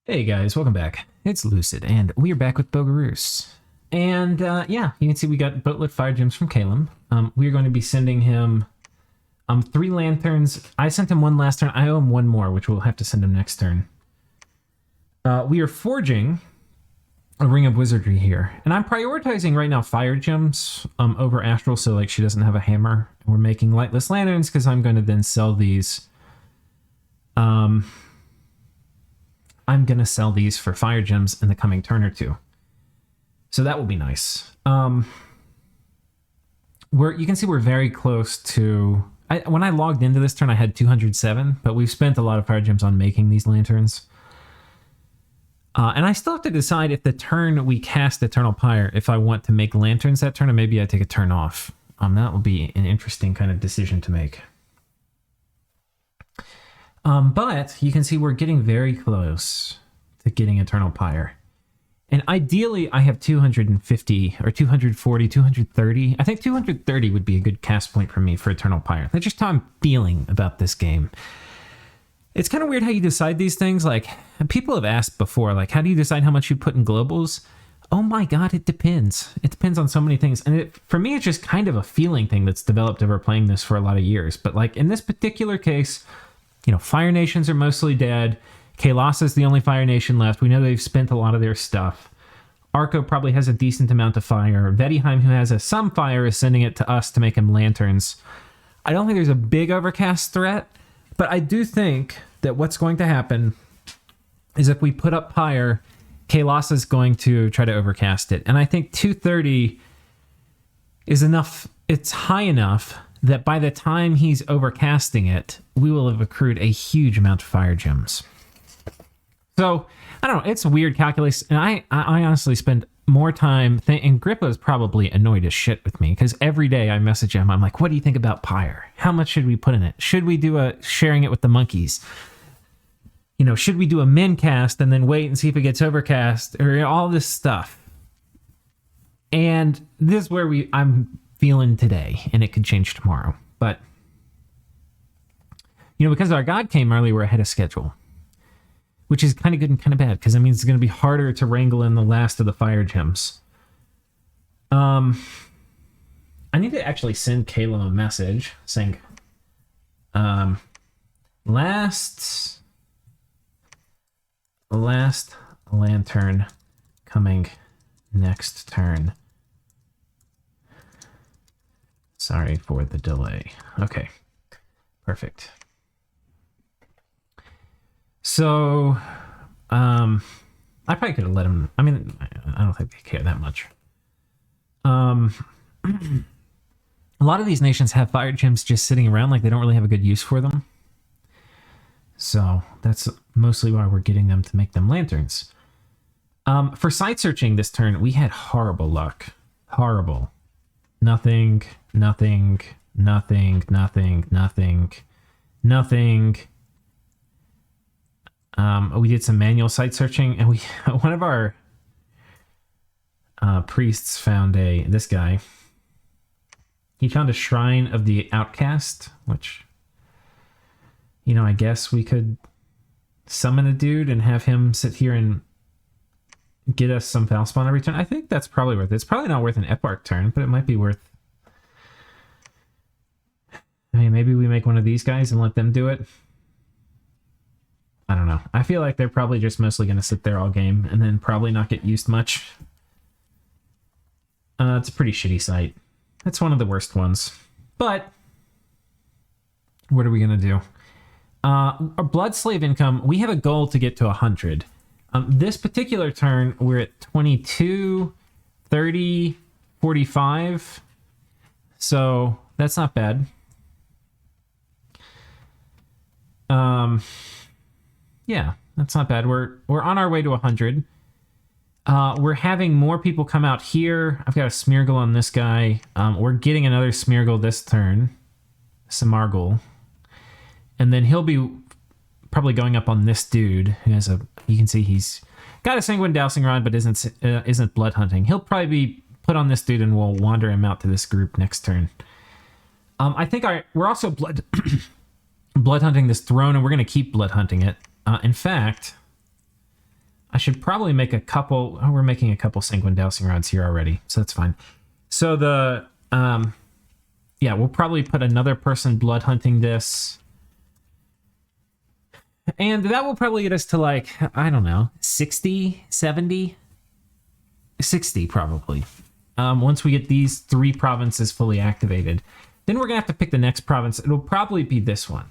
Hey guys, welcome back. It's Lucid, and we are back with Bogarus. And yeah, you can see we got boatlit fire gems from Caleb. We are going to be sending him 3 lanterns. I sent him one last turn. I owe him one more, which we'll have to send him next turn. We are forging a ring of wizardry here, and I'm prioritizing right now fire gems over astral, so like she doesn't have a hammer. We're making lightless lanterns because I'm going to then sell these. I'm going to sell these for fire gems in the coming turn or two. So that will be nice. You can see we're very close to... when I logged into this turn, I had 207, but we've spent a lot of fire gems on making these lanterns. And I still have to decide if the turn we cast Eternal Pyre, if I want to make lanterns that turn, or maybe I take a turn off. That will be an interesting kind of decision to make. But you can see we're getting very close to getting Eternal Pyre. And ideally, I have 250 or 240, 230. I think 230 would be a good cast point for me for Eternal Pyre. That's just how I'm feeling about this game. It's kind of weird how you decide these things. Like, people have asked before, like, how do you decide how much you put in globals? Oh my God, it depends. It depends on so many things. And for me, it's just kind of a feeling thing that's developed over playing this for a lot of years. But like in this particular case, you know, Fire Nations are mostly dead. Kalos is the only Fire Nation left. We know they've spent a lot of their stuff. Arco probably has a decent amount of fire. Vedheim, who has some fire, is sending it to us to make him lanterns. I don't think there's a big overcast threat, but I do think that what's going to happen is if we put up Pyre, Kalos is going to try to overcast it. And I think 230 is enough. It's high enough that by the time he's overcasting it, we will have accrued a huge amount of fire gems. So, I don't know, it's a weird calculus, and I honestly spend more time, and Grippo's probably annoyed as shit with me, because every day I message him, I'm like, what do you think about Pyre? How much should we put in it? Should we do a sharing it with the monkeys? You know, should we do a min cast and then wait and see if it gets overcast, or all this stuff? And this is where I'm feeling today, and it could change tomorrow. But, you know, because our god came early, we're ahead of schedule, which is kind of good and kind of bad, because it means it's going to be harder to wrangle in the last of the fire gems. I need to actually send Kayla a message saying, last lantern coming next turn. Sorry for the delay. Okay, perfect. So, I probably could have let him. I mean, I don't think they care that much. A lot of these nations have fire gems just sitting around, like they don't really have a good use for them. So that's mostly why we're getting them to make them lanterns. For site searching this turn, we had horrible luck. Horrible. Nothing. We did some manual site searching, and one of our priests found this guy. He found a shrine of the outcast, which, you know, I guess we could summon a dude and have him sit here and get us some foul spawn every turn. I think that's probably worth it. It's probably not worth an Eparch turn, but it might be worth... I mean, maybe we make one of these guys and let them do it. I don't know. I feel like they're probably just mostly going to sit there all game and then probably not get used much. It's a pretty shitty site. It's one of the worst ones. But what are we going to do? Our Blood Slave income, we have a goal to get to 100. This particular turn, we're at 22, 30, 45. So that's not bad. Yeah, that's not bad. We're on our way to 100. We're having more people come out here. I've got a Smeargle on this guy. We're getting another Smeargle this turn. Samargle. And then he'll be probably going up on this dude who has you can see he's got a Sanguine Dowsing Rod, but isn't blood hunting. He'll probably be put on this dude, and we'll wander him out to this group next turn. I think we're also blood hunting this throne, and we're going to keep blood hunting it. In fact, I should probably make a couple. Oh, we're making a couple sanguine dowsing rods here already, so that's fine. So the yeah, we'll probably put another person blood hunting this, and that will probably get us to like, I don't know, 60, 70, 60 probably. Once we get these 3 provinces fully activated, then we're gonna have to pick the next province. It'll probably be this one.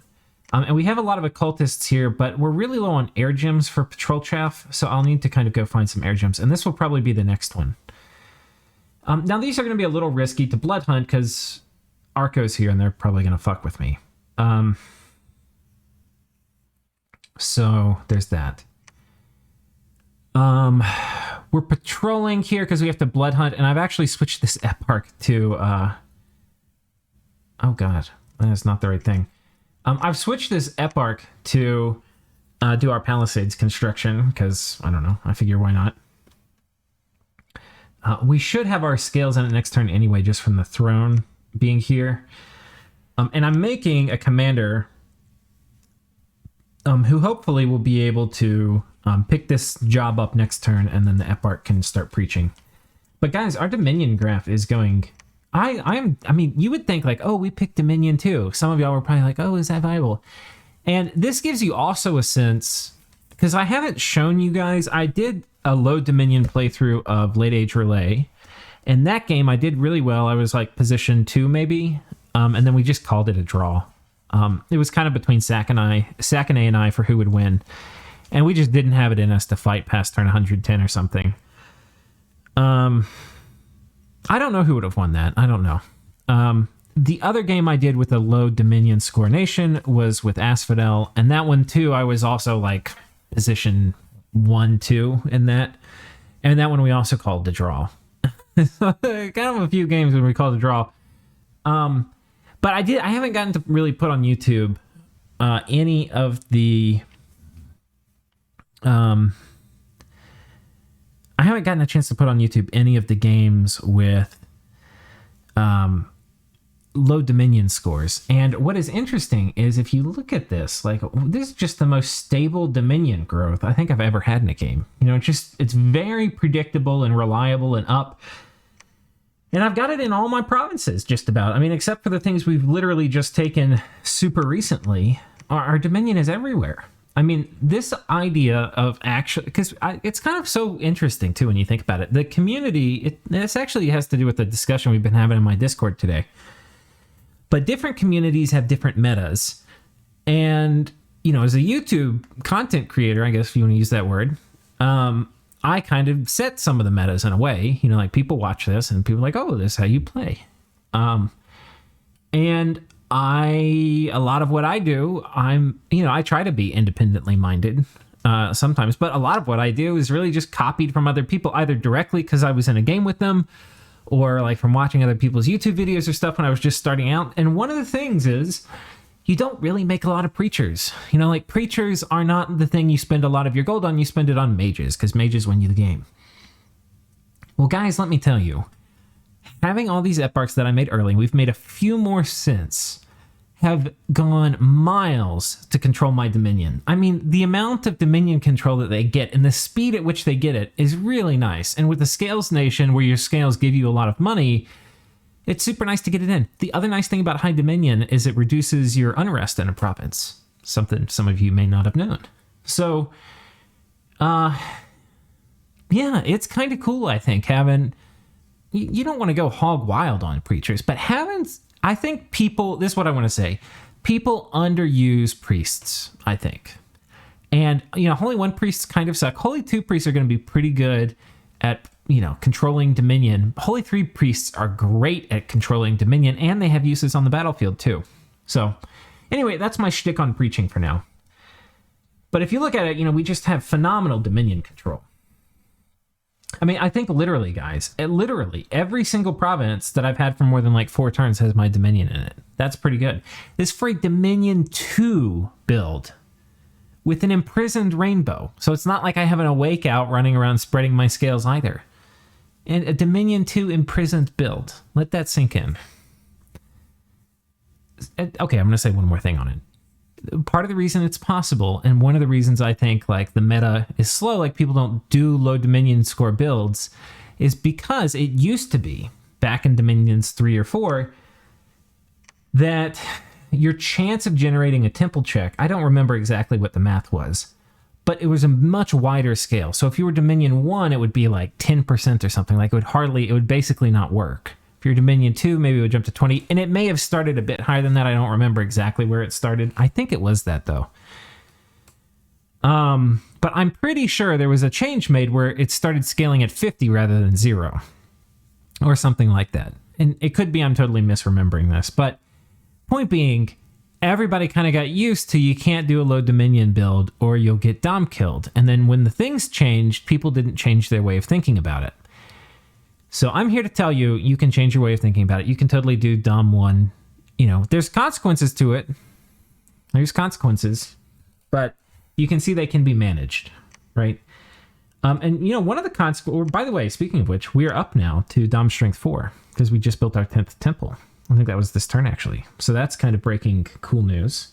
And we have a lot of occultists here, but we're really low on air gems for patrol chaff, so I'll need to kind of go find some air gems, and this will probably be the next one. Now, these are going to be a little risky to blood hunt because Arco's here, and they're probably going to fuck with me. So there's that. We're patrolling here because we have to blood hunt, and I've actually switched this eparch to... oh, God. That's not the right thing. I've switched this eparch to do our palisades construction because, I don't know, I figure why not. We should have our scales in it next turn anyway, just from the throne being here. And I'm making a commander who hopefully will be able to pick this job up next turn, and then the eparch can start preaching. But guys, our Dominion graph is going... I mean, you would think like, oh, we picked Dominion too. Some of y'all were probably like, oh, is that viable? And this gives you also a sense, because I haven't shown you guys, I did a low Dominion playthrough of Late Age Relay. And that game, I did really well. I was like position 2 maybe. And then we just called it a draw. It was kind of between Sakanai and I for who would win. And we just didn't have it in us to fight past turn 110 or something. I don't know who would have won that. I don't know. The other game I did with a low Dominion score nation was with Asphodel, and that one too, I was also like position 1, 2 in that. And that one we also called the draw. Kind of a few games when we called the draw. But I haven't gotten to really put on YouTube any of the... I haven't gotten a chance to put on YouTube any of the games with low Dominion scores. And what is interesting is if you look at this, like, this is just the most stable Dominion growth I think I've ever had in a game. You know, it's very predictable and reliable and up. And I've got it in all my provinces, just about. I mean, except for the things we've literally just taken super recently, our Dominion is everywhere. I mean, this idea of actually, because it's kind of so interesting too when you think about it. The community, this actually has to do with the discussion we've been having in my Discord today. But different communities have different metas. And, you know, as a YouTube content creator, I guess if you want to use that word, I kind of set some of the metas in a way. You know, like people watch this and people are like, oh, this is how you play. And a lot of what I do, I try to be independently minded sometimes, but a lot of what I do is really just copied from other people, either directly because I was in a game with them, or like from watching other people's YouTube videos or stuff when I was just starting out. And one of the things is you don't really make a lot of preachers. You know, like preachers are not the thing you spend a lot of your gold on. You spend it on mages because mages win you the game. Well, guys, let me tell you, having all these eparchs that I made early, we've made a few more since, have gone miles to control my Dominion. I mean, the amount of Dominion control that they get and the speed at which they get it is really nice. And with the Scales Nation, where your scales give you a lot of money, it's super nice to get it in. The other nice thing about High Dominion is it reduces your unrest in a province, something some of you may not have known. So, yeah, it's kind of cool, I think, having... You don't want to go hog wild on preachers, but I think people, this is what I want to say, people underuse priests, I think. And, you know, Holy 1 priests kind of suck. Holy 2 priests are going to be pretty good at, you know, controlling Dominion. Holy 3 priests are great at controlling Dominion, and they have uses on the battlefield too. So, anyway, that's my shtick on preaching for now. But if you look at it, you know, we just have phenomenal Dominion control. I mean, I think literally, guys, literally every single province that I've had for more than like 4 turns has my Dominion in it. That's pretty good. This for a Dominion 2 build with an imprisoned rainbow. So it's not like I have an awake out running around spreading my scales either. And a Dominion 2 imprisoned build. Let that sink in. Okay, I'm going to say one more thing on it. part of the reason it's possible, and one of the reasons I think like the meta is slow, like people don't do low Dominion score builds, is because it used to be back in Dominions 3 or 4 that your chance of generating a temple check, I don't remember exactly what the math was, but it was a much wider scale. So if you were Dominion 1, it would be like 10% or something. Like it would basically not work. If you're Dominion 2, maybe it would jump to 20. And it may have started a bit higher than that. I don't remember exactly where it started. I think it was that, though. But I'm pretty sure there was a change made where it started scaling at 50 rather than 0. Or something like that. And it could be I'm totally misremembering this. But point being, everybody kind of got used to you can't do a low Dominion build or you'll get Dom killed. And then when the things changed, people didn't change their way of thinking about it. So I'm here to tell you, you can change your way of thinking about it. You can totally do Dom 1. You know, there's consequences to it. There's consequences. But you can see they can be managed, right? And, you know, one of the consequences, by the way, speaking of which, we are up now to Dom Strength 4 because we just built our 10th temple. I think that was this turn, actually. So that's kind of breaking cool news.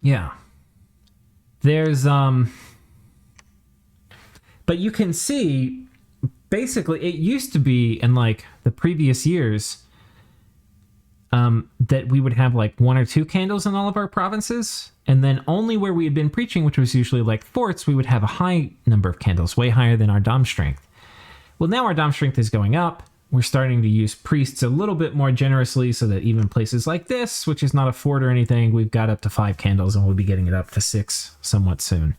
Yeah. There's, but you can see, basically, it used to be in, like, the previous years that we would have, like, 1 or 2 candles in all of our provinces. And then only where we had been preaching, which was usually, like, forts, we would have a high number of candles, way higher than our Dom Strength. Well, now our Dom Strength is going up. We're starting to use priests a little bit more generously so that even places like this, which is not a fort or anything, we've got up to 5 candles and we'll be getting it up to 6 somewhat soon.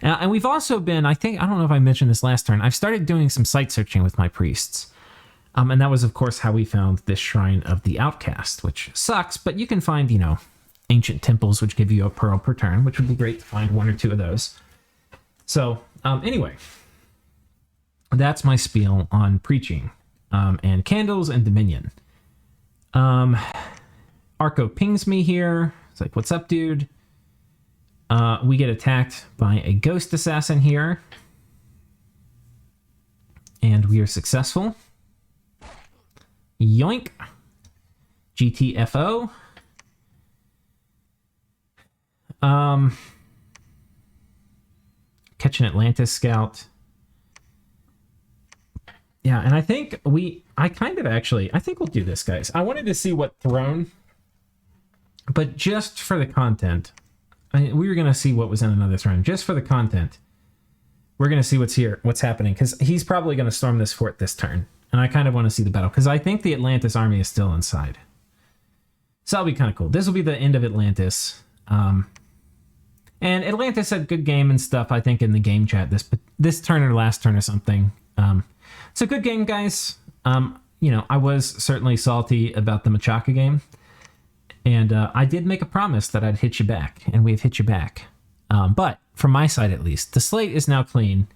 And we've also been, I don't know if I mentioned this last turn, I've started doing some site searching with my priests. And that was, of course, how we found this Shrine of the Outcast, which sucks, but you can find, you know, ancient temples which give you a pearl per turn, which would be great to find 1 or 2 of those. So, anyway, that's my spiel on preaching and candles and Dominion. Arco pings me here. It's like, what's up, dude? We get attacked by a ghost assassin here. And we are successful. Yoink. GTFO. Catch an Atlantis scout. Yeah, and I think I think we'll do this, guys. I wanted to see what throne, but just for the content, we were going to see what was in another throne. Just for the content, we're going to see what's happening, because he's probably going to storm this fort this turn, and I kind of want to see the battle, because I think the Atlantis army is still inside. So that'll be kind of cool. This will be the end of Atlantis. And Atlantis had good game and stuff, I think, in the game chat this turn or last turn or something. So good game, guys. You know, I was certainly salty about the Machaca game. And I did make a promise that I'd hit you back, and we've hit you back. But from my side, at least, the slate is now clean.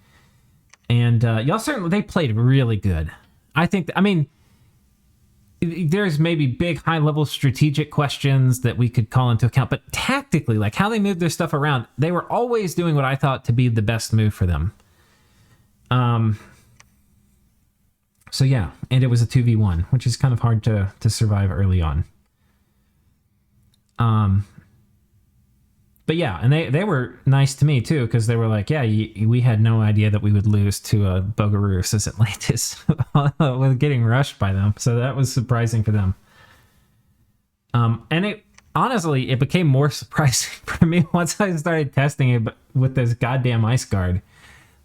And they played really good. I mean, there's maybe big high-level strategic questions that we could call into account, but tactically, like how they moved their stuff around, they were always doing what I thought to be the best move for them. So yeah, and it was a 2v1, which is kind of hard to survive early on. But yeah, and they were nice to me too, because they were like, yeah, we had no idea that we would lose to a Bogarus as Atlantis with getting rushed by them. So that was surprising for them. And it honestly became more surprising for me once I started testing it with this goddamn Ice Guard.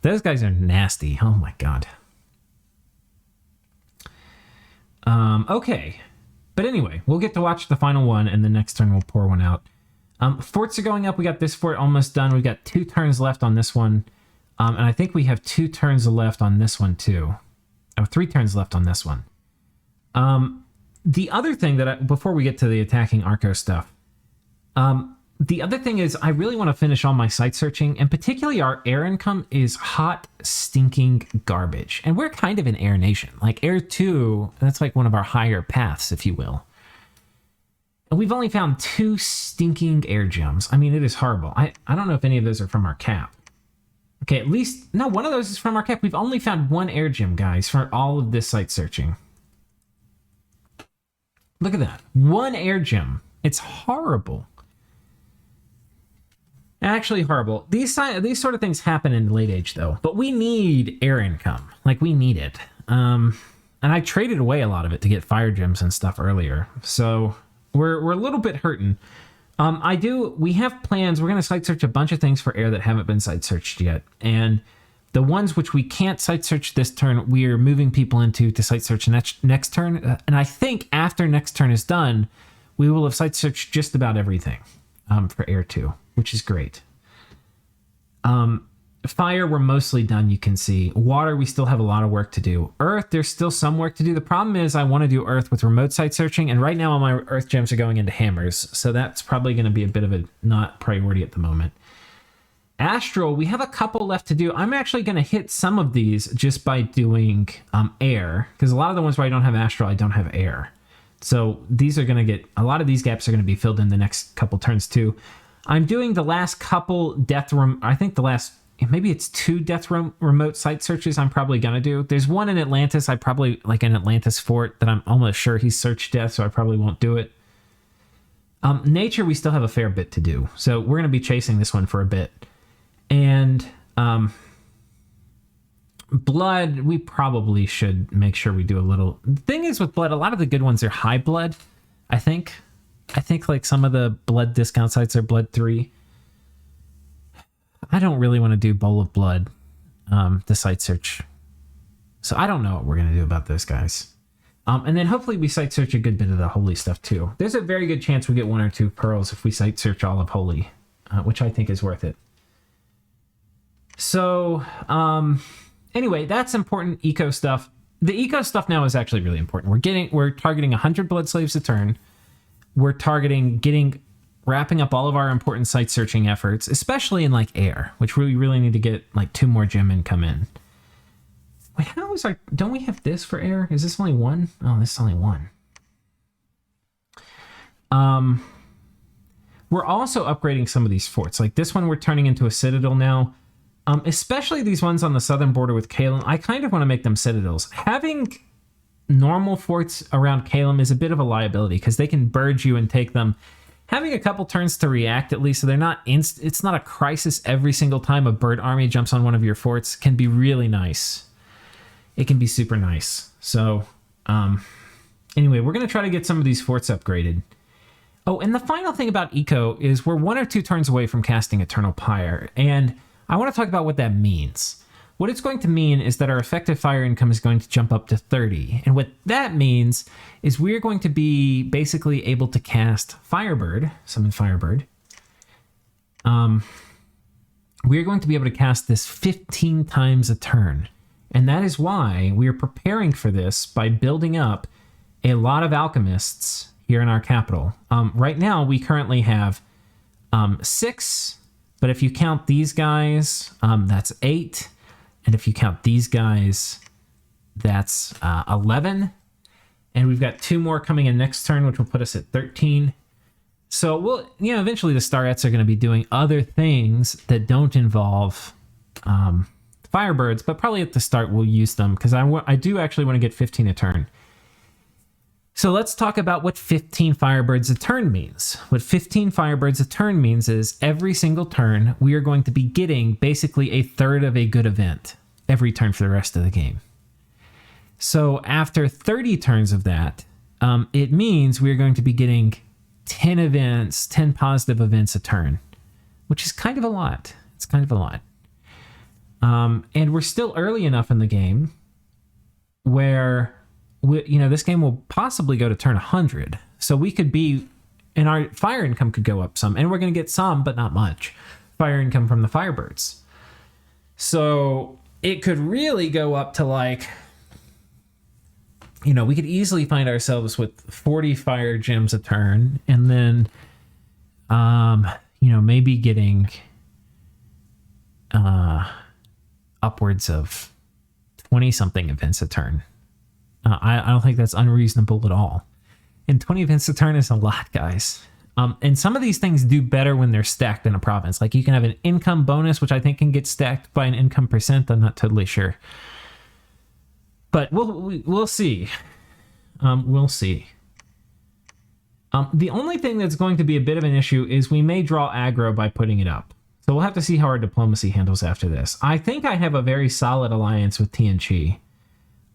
Those guys are nasty. Oh my god. Okay. But anyway, we'll get to watch the final one, and the next turn we'll pour one out. Forts are going up. We got this fort almost done. We've got 2 turns left on this one. And I think we have 2 turns left on this one too. Oh, 3 turns left on this one. The other thing before we get to the attacking Arco stuff, the other thing is I really want to finish all my site searching, and particularly our air income is hot, stinking garbage. And we're kind of an air nation. Like air 2, that's like one of our higher paths, if you will. And we've only found 2 stinking air gems. I mean, it is horrible. I don't know if any of those are from our cap. Okay, at least, no, one of those is from our cap. We've only found 1 air gem, guys, for all of this site searching. Look at that. 1 air gem. It's horrible. Actually horrible. These sort of things happen in late age, though. But we need air income. Like, we need it. And I traded away a lot of it to get fire gems and stuff earlier. So we're a little bit hurting. We have plans. We're going to site search a bunch of things for air that haven't been site searched yet. And the ones which we can't site search this turn, we are moving people into to site search next turn. And I think after next turn is done, we will have site searched just about everything for air 2, which is great. Fire, we're mostly done, you can see. Water, we still have a lot of work to do. Earth, there's still some work to do. The problem is I want to do Earth with remote site searching, and right now all my Earth gems are going into hammers, so that's probably going to be a bit of a not priority at the moment. Astral, we have a couple left to do. I'm actually going to hit some of these just by doing air, because a lot of the ones where I don't have Astral, I don't have air. So these are going to get, a lot of these gaps are going to be filled in the next couple turns too. I'm doing the last couple death room, I think the last, maybe it's 2 death room remote site searches I'm probably going to do. There's one in Atlantis, I probably, like an Atlantis fort that I'm almost sure he's searched death, so I probably won't do it. Nature, we still have a fair bit to do. So we're going to be chasing this one for a bit. And blood, we probably should make sure we do a little. The thing is with blood, a lot of the good ones are high blood, I think. I think like some of the blood discount sites are blood 3. I don't really want to do bowl of blood, the site search. So I don't know what we're going to do about those guys. And then hopefully we site search a good bit of the holy stuff too. There's a very good chance we get 1 or 2 pearls if we site search all of holy, which I think is worth it. So anyway, that's important eco stuff. The eco stuff now is actually really important. We're targeting 100 blood slaves a turn. We're targeting wrapping up all of our important site searching efforts, especially in like air, which we really need to get like 2 more gem income in. Wait, how is our, don't we have this for air? Is this only 1? Oh, this is only 1. We're also upgrading some of these forts. Like this one, we're turning into a citadel now. Especially these ones on the southern border with Calum. I kind of want to make them citadels. Having normal forts around Calum is a bit of a liability because they can burge you and take them. Having a couple turns to react at least, so they're not it's not a crisis every single time a bird army jumps on one of your forts, can be really nice. It can be super nice. So anyway, we're going to try to get some of these forts upgraded. Oh, and the final thing about eco is we're 1 or 2 turns away from casting Eternal Pyre, and I want to talk about what that means. What it's going to mean is that our effective fire income is going to jump up to 30. And what that means is we're going to be basically able to cast Firebird, summon Firebird. We're going to be able to cast this 15 times a turn. And that is why we are preparing for this by building up a lot of alchemists here in our capital. Right now, we currently have 6, but if you count these guys, that's 8. And if you count these guys, that's 11. And we've got 2 more coming in next turn, which will put us at 13. So we'll, eventually the Starets are going to be doing other things that don't involve Firebirds, but probably at the start we'll use them because I do actually want to get 15 a turn. So let's talk about what 15 Firebirds a turn means. What 15 Firebirds a turn means is every single turn, we are going to be getting basically a third of a good event every turn for the rest of the game. So after 30 turns of that, it means we're going to be getting 10 events, 10 positive events a turn, which is kind of a lot. It's kind of a lot. And we're still early enough in the game where this game will possibly go to turn 100. So we could be, and our fire income could go up some, and we're going to get some, but not much, fire income from the Firebirds. So it could really go up to like, we could easily find ourselves with 40 fire gems a turn, and then, maybe getting upwards of 20-something events a turn. I don't think that's unreasonable at all. And 20 events a turn is a lot, guys. And some of these things do better when they're stacked in a province. Like you can have an income bonus, which I think can get stacked by an income percent. I'm not totally sure. But we'll see. We'll see. The only thing that's going to be a bit of an issue is we may draw aggro by putting it up. So we'll have to see how our diplomacy handles after this. I think I have a very solid alliance with Tianqi.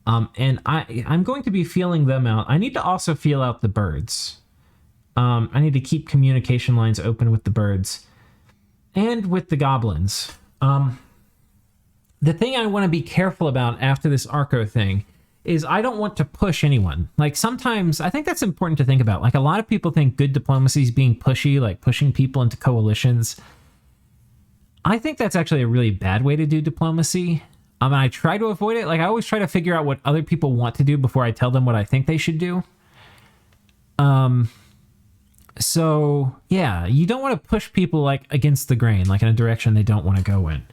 And I'm going to be feeling them out. I need to also feel out the birds. I need to keep communication lines open with the birds and with the goblins. The thing I want to be careful about after this Arco thing is I don't want to push anyone. Like sometimes, I think that's important to think about. Like a lot of people think good diplomacy is being pushy, like pushing people into coalitions. I think that's actually a really bad way to do diplomacy. And I try to avoid it. Like I always try to figure out what other people want to do before I tell them what I think they should do. So yeah, you don't want to push people like against the grain, like in a direction they don't want to go in.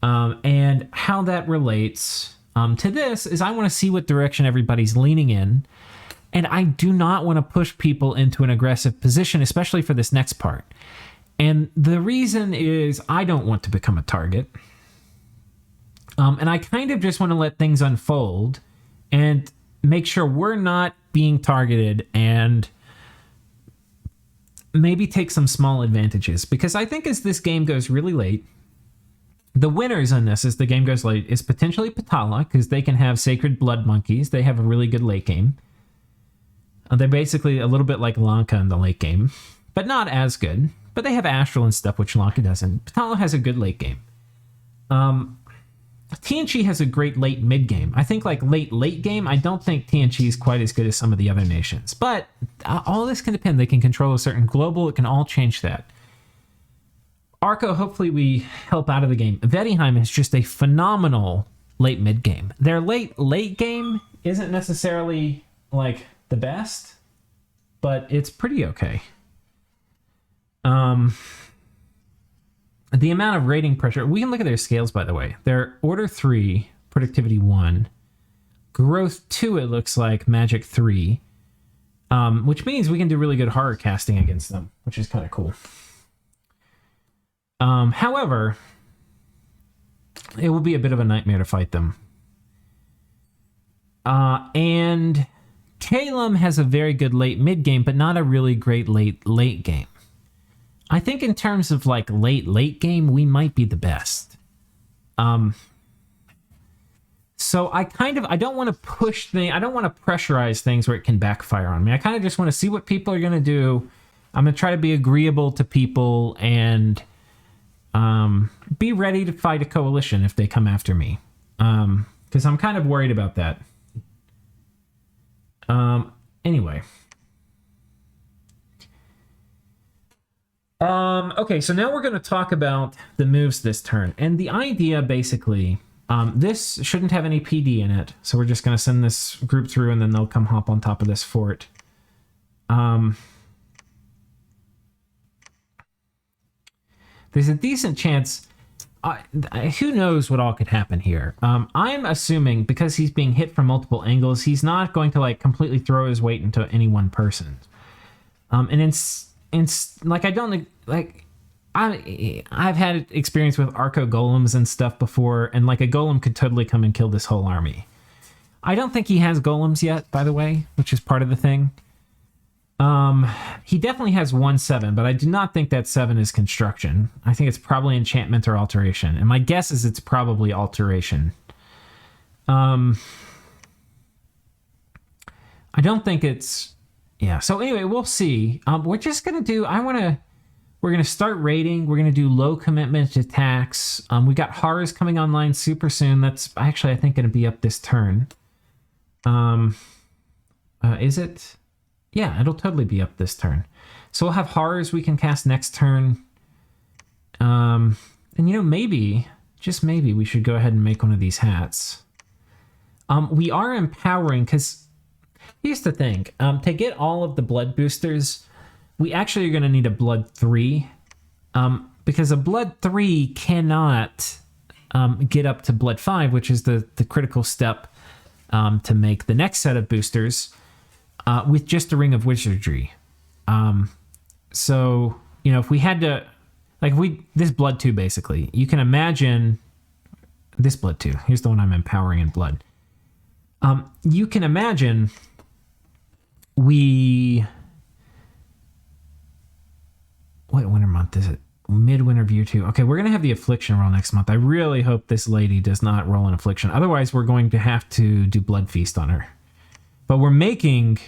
And how that relates to this is I want to see what direction everybody's leaning in. And I do not want to push people into an aggressive position, especially for this next part. And the reason is I don't want to become a target. And I kind of just want to let things unfold and make sure we're not being targeted and maybe take some small advantages. Because I think as this game goes really late, the winners on this, as the game goes late, is potentially Patala, because they can have Sacred Blood Monkeys. They have a really good late game. They're basically a little bit like Lanka in the late game, but not as good. But they have Astral and stuff, which Lanka doesn't. Patala has a good late game. Tianqi has a great late mid game. I think like late game, I don't think Tianqi is quite as good as some of the other nations. But all this can depend. They can control a certain global. It can all change that. Arco, hopefully we help out of the game. Vedheim is just a phenomenal late mid game. Their late game isn't necessarily like the best, but it's pretty okay. The amount of rating pressure, we can look at their scales, by the way. They're Order 3, Productivity 1, Growth 2, it looks like, Magic 3, which means we can do really good horror casting against them, which is kind of cool. However, it will be a bit of a nightmare to fight them. And Calum has a very good late mid game, but not a really great late game. I think in terms of like late game, we might be the best. So I don't want to push things. I don't want to pressurize things where it can backfire on me. I kind of just want to see what people are going to do. I'm going to try to be agreeable to people and be ready to fight a coalition if they come after me. Because I'm kind of worried about that. Anyway. Okay, so now we're going to talk about the moves this turn. And the idea, basically, this shouldn't have any PD in it. So we're just going to send this group through, and then they'll come hop on top of this fort. There's a decent chance... who knows what all could happen here. I'm assuming, because he's being hit from multiple angles, he's not going to, like, completely throw his weight into any one person. I've had experience with Arco golems and stuff before, and like a golem could totally come and kill this whole army. I don't think he has golems yet, by the way, which is part of the thing. He definitely has 1/7, but I do not think that 7 is construction. I think it's probably enchantment or alteration, and my guess is it's probably alteration. I don't think it's... Yeah, so anyway, we'll see. We're just going to do... We're going to start raiding. We're going to do low commitment attacks. We got horrors coming online super soon. That's actually, I think, going to be up this turn. Is it? Yeah, it'll totally be up this turn. So we'll have horrors we can cast next turn. And, maybe, just maybe, we should go ahead and make one of these hats. We are empowering, because... Here's the thing, to get all of the blood boosters, we actually are going to need a blood 3, because a blood 3 cannot get up to blood 5, which is the critical step to make the next set of boosters with just a ring of wizardry. So, if we had to, this blood 2 basically, you can imagine this blood 2. Here's the one I'm empowering in blood. You can imagine we what winter month is it? Midwinter View 2. Okay, we're going to have the Affliction roll next month. I really hope this lady does not roll an Affliction. Otherwise, we're going to have to do Blood Feast on her. But we're making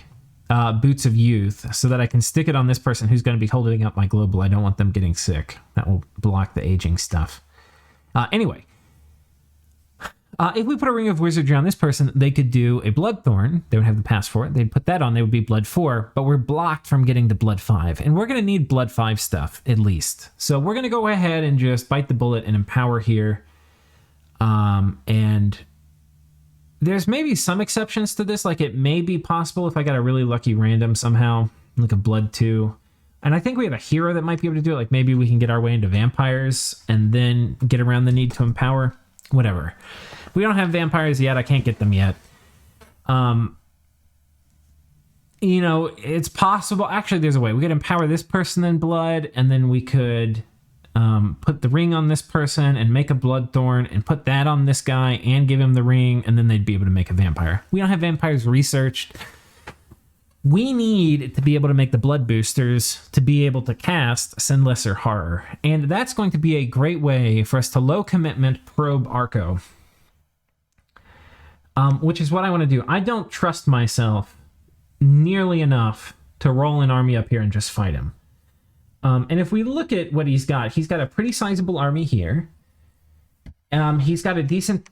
Boots of Youth so that I can stick it on this person who's going to be holding up my global. I don't want them getting sick. That will block the aging stuff. Anyway. If we put a Ring of Wizardry on this person, they could do a Bloodthorn. They would have the pass for it. They'd put that on. They would be Blood 4, but we're blocked from getting the Blood 5. And we're going to need Blood 5 stuff, at least. So we're going to go ahead and just bite the bullet and empower here. And there's maybe some exceptions to this. Like, it may be possible if I got a really lucky random somehow, like a Blood 2. And I think we have a hero that might be able to do it. Like, maybe we can get our way into vampires and then get around the need to empower. Whatever. We don't have vampires yet. I can't get them yet. You know, it's possible. Actually, there's a way. We could empower this person in blood, and then we could put the ring on this person and make a Bloodthorn and put that on this guy and give him the ring, and then they'd be able to make a vampire. We don't have vampires researched. We need to be able to make the blood boosters to be able to cast Send Lesser Horror. And that's going to be a great way for us to low commitment probe Arco. Which is what I want to do. I don't trust myself nearly enough to roll an army up here and just fight him. And if we look at what he's got a pretty sizable army here. He's got a decent,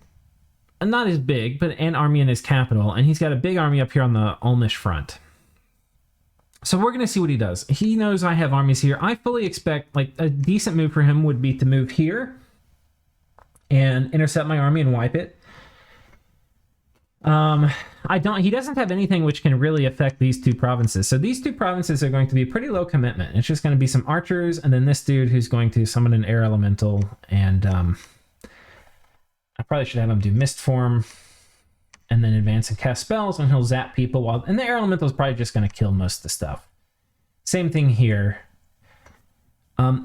not as big, but an army in his capital. And he's got a big army up here on the Ulmish front. So we're going to see what he does. He knows I have armies here. I fully expect, like, a decent move for him would be to move here and intercept my army and wipe it. He doesn't have anything which can really affect these two provinces. So these two provinces are going to be pretty low commitment. It's just going to be some archers and then this dude who's going to summon an air elemental. And I probably should have him do mist form and then advance and cast spells, and he'll zap people and the air elemental is probably just going to kill most of the stuff. Same thing here.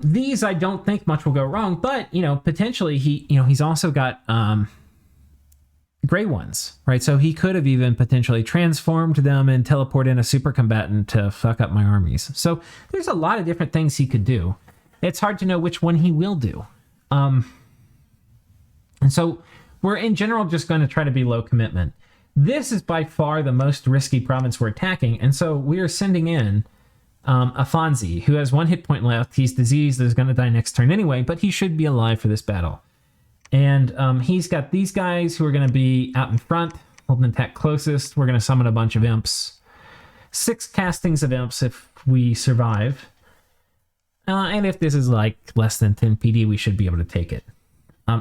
These I don't think much will go wrong, but you know, potentially he's also got gray ones, right? So he could have even potentially transformed them and teleport in a super combatant to fuck up my armies. So there's a lot of different things he could do. It's hard to know which one he will do. And so we're in general just going to try to be low commitment. This is by far the most risky province we're attacking, and so we are sending in Afonzi, who has 1 hit point left. He's diseased, is going to die next turn anyway, but he should be alive for this battle. And he's got these guys who are going to be out in front, holding attack closest. We're going to summon a bunch of imps. 6 castings of imps if we survive. And if this is like less than 10 PD, we should be able to take it.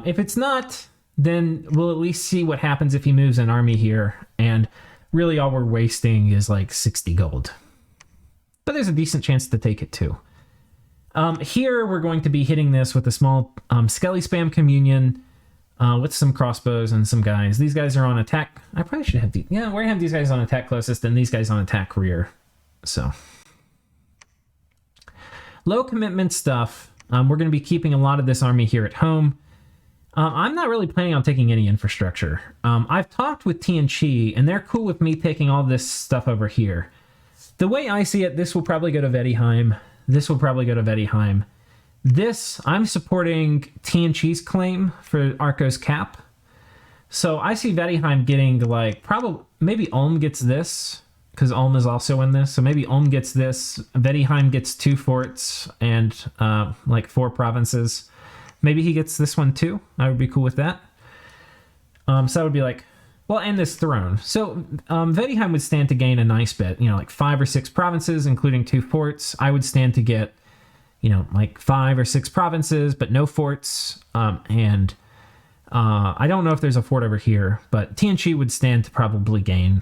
If it's not, then we'll at least see what happens if he moves an army here. And really all we're wasting is like 60 gold. But there's a decent chance to take it too. Here we're going to be hitting this with a small Skelly Spam Communion with some crossbows and some guys. These guys are on attack. I probably should have we're going to have these guys on attack closest and these guys on attack rear. So low commitment stuff. We're going to be keeping a lot of this army here at home. I'm not really planning on taking any infrastructure. I've talked with Tianchi and they're cool with me taking all this stuff over here. The way I see it, this will probably go to Vedheim. This will probably go to Vedheim. This, I'm supporting Tianchi's claim for Arco's cap. So I see Vedheim getting like, probably, maybe Ulm gets this, because Ulm is also in this. So maybe Ulm gets this, Vedheim gets 2 forts and like 4 provinces. Maybe he gets this one too. I would be cool with that. So that would be like, well, and this throne. So Vedheim would stand to gain a nice bit, like 5 or 6 provinces, including 2 forts. I would stand to get, like 5 or 6 provinces, but no forts. And I don't know if there's a fort over here, but Tianchi would stand to probably gain,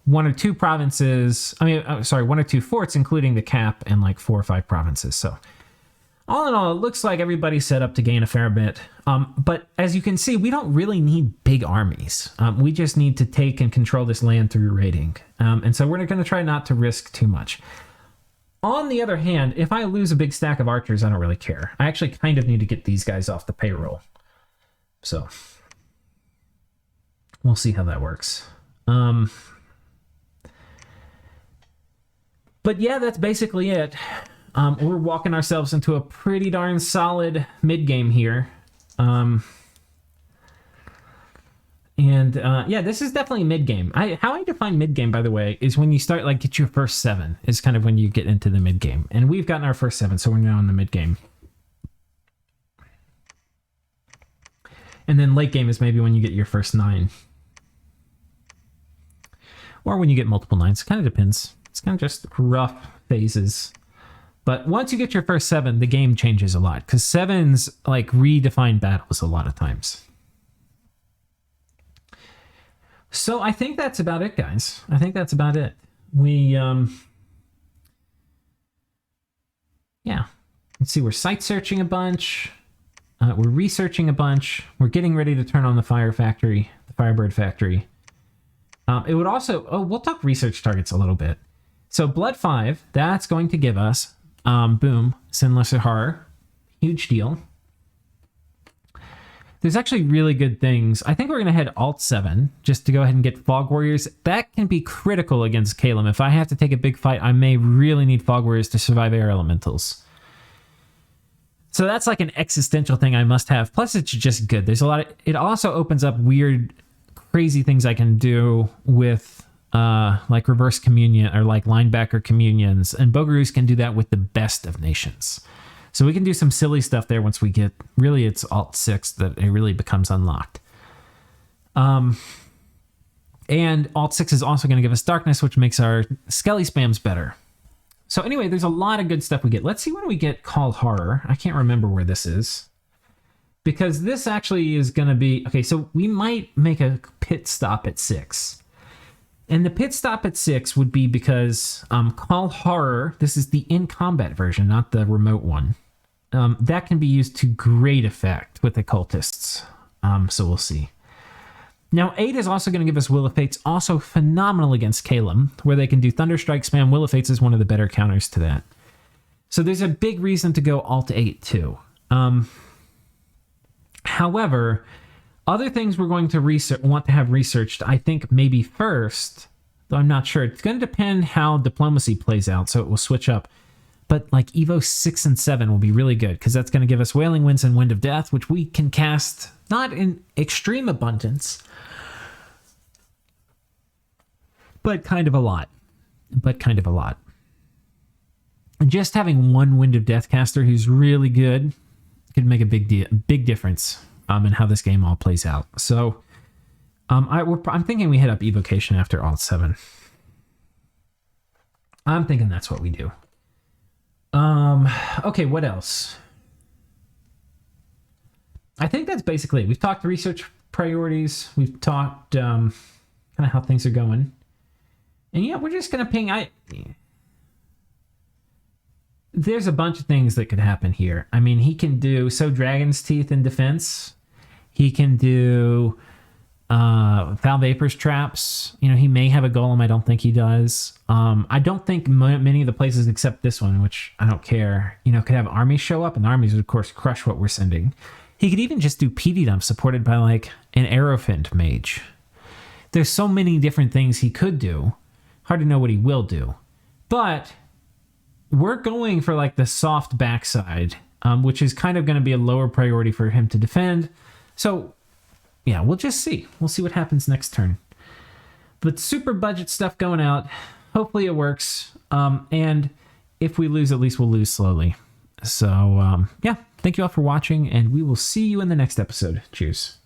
1 or 2 provinces. 1 or 2 forts, including the cap, and like 4 or 5 provinces. So all in all, it looks like everybody's set up to gain a fair bit. But as you can see, we don't really need big armies. We just need to take and control this land through raiding. And so we're going to try not to risk too much. On the other hand, if I lose a big stack of archers, I don't really care. I actually kind of need to get these guys off the payroll. So we'll see how that works. But yeah, that's basically it. We're walking ourselves into a pretty darn solid mid game here. Yeah, this is definitely mid game. How I define mid game, by the way, is when you start like get your first 7 is kind of when you get into the mid game. And we've gotten our first 7, so we're now in the mid game. And then late game is maybe when you get your first 9. Or when you get multiple 9s. It kind of depends. It's kind of just rough phases. But once you get your first 7, the game changes a lot. Because 7s like redefine battles a lot of times. So I think that's about it, guys. I think that's about it. Yeah. Let's see, we're site searching a bunch. We're researching a bunch. We're getting ready to turn on the Firebird Factory. It would also, we'll talk research targets a little bit. So Blood 5, that's going to give us, boom, Sinless Horror. Huge deal. There's actually really good things. I think we're going to head Alt 7 just to go ahead and get Fog Warriors. That can be critical against Kalem. If I have to take a big fight, I may really need Fog Warriors to survive Air Elementals. So that's like an existential thing I must have. Plus, it's just good. There's a lot of... It also opens up weird, crazy things I can do with like Reverse Communion or like Linebacker Communions. And Bogarus can do that with the best of nations. So we can do some silly stuff there once we get... Really, it's Alt 6 that it really becomes unlocked. And Alt 6 is also going to give us Darkness, which makes our Skelly spams better. So anyway, there's a lot of good stuff we get. Let's see when we get Call Horror. I can't remember where this is. Because this actually is going to be... Okay, so we might make a pit stop at 6. And the pit stop at 6 would be because Call Horror, this is the in-combat version, not the remote one. That can be used to great effect with occultists. So we'll see. Now, 8 is also going to give us Will of Fates, also phenomenal against Kalem, where they can do Thunderstrike spam. Will of Fates is one of the better counters to that. So there's a big reason to go Alt 8 too. However, other things we're going to want to have researched, I think maybe first, though I'm not sure. It's going to depend how Diplomacy plays out, so it will switch up. But like Evo 6 and 7 will be really good, because that's going to give us Wailing Winds and Wind of Death, which we can cast not in extreme abundance, but kind of a lot. And just having one Wind of Death caster who's really good could make a big difference in how this game all plays out. So I'm thinking we hit up Evocation after Alt 7. I'm thinking that's what we do. Okay, what else? I think that's basically it. We've talked research priorities. We've talked kind of how things are going. And yeah, we're just going to ping... There's a bunch of things that could happen here. I mean, he can do Dragon's Teeth in defense. He can do Foul Vapors traps. You know, he may have a Golem. I don't think he does. I don't think many of the places except this one, which I don't care, you know, could have armies show up, and the armies would, of course, crush what we're sending. He could even just do PD dump supported by, like, an Aerophant mage. There's so many different things he could do. Hard to know what he will do. But we're going for, like, the soft backside, which is kind of going to be a lower priority for him to defend. So, yeah, we'll just see. We'll see what happens next turn. But super budget stuff going out. Hopefully it works. And if we lose, at least we'll lose slowly. So, yeah, thank you all for watching, and we will see you in the next episode. Cheers.